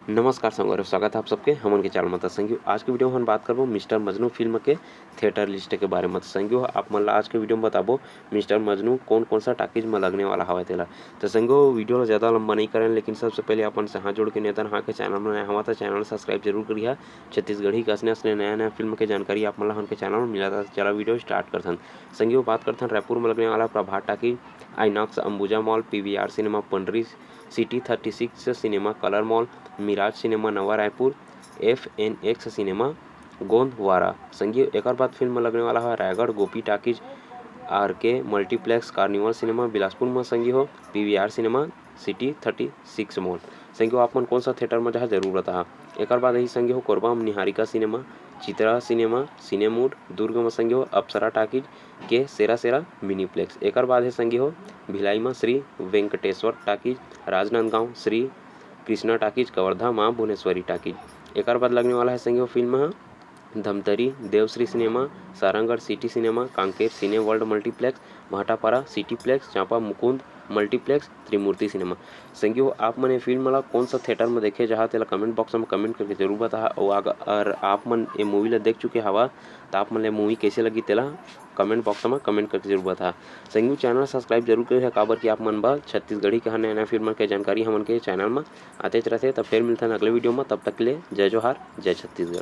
नमस्कार संगवारी, स्वागत है आप सबके हमन के चैनल में। संगियो आज के वीडियो में हम बात करबो मिस्टर मजनू फिल्म के थिएटर लिस्ट के बारे में। संगियो आप मन ला आज के वीडियो में बताबो मिस्टर मजनू कौन कौन सा टाकीज में लगने वाला हवे तेला। तो संगियो वीडियो ज़्यादा लंबा नहीं करें, लेकिन सबसे पहले अपन से हाथ जोड़ के नेतन हाँ के चैनल में नया हवा तो चैनल सब्सक्राइब जरूर करिए। छत्तीसगढ़ी का असने नया नया फिल्म के जानकारी आप मन ला हमके चैनल में मिला था। चला वीडियो स्टार्ट करथन। संगियो बात करथन रायपुर में लगने वाला Prabhat talkie, INOX Ambuja mall, PVR cinema Pandri city 36 cinema colour mall, Miraj cinema Nava Raipur, FNX cinema Gondwara. संगीत एक बाद फिल्म में लगने वाला है Raigarh Gopi talkies, RK multiplex, carnival cinema Bilaspur में संगी हो, PVR सिनेमा सिटी 36 मॉल। संगी हो आप मन कौन सा थिएटर में जहाँ जरूर रहा। एक बाद यही संगी हो कोरबा में निहारिका सिनेमा, चित्रा सिनेमा, सिनेमूड दुर्ग में संगी हो अप्सरा टाकीज के सेरा मिनीप्लेक्स। एक बाद है संगी हो भिलाई में Shri Venkateshwar talkies, Rajnandgaon Shri Krishna talkies, Kawardha Maa Bhuvneshwari talkies. एक बाद लगने वाला है Sangi film Dhamtari Devshree cinema, Sarangarh city cinema, Kanker cine world multiplex, Bhatapara cityplex, Champa Mukund multiplex, Trimurti cinema. Sangi हो आप मन ये फिल्म ला कौन सा थिएटर में देखे जहाँ तेला कमेंट बॉक्स में कमेंट करके जरूर बता। और अगर आप मन ये मूवी ला देख चुके हवा तो आप मन ले मूवी कैसे लगी तेला कमेंट बॉक्स में कमेंट करके जरूर बता। संगी चैनल सब्सक्राइब जरूर करिए काबर कि आप मन बा छत्तीसगढ़ी के नया नया फिल्म के जानकारी हमन के चैनल में आते रहते। तब फिर मिलते हैं अगले वीडियो में, तब तक के लिए जय जोहार, जय छत्तीसगढ़।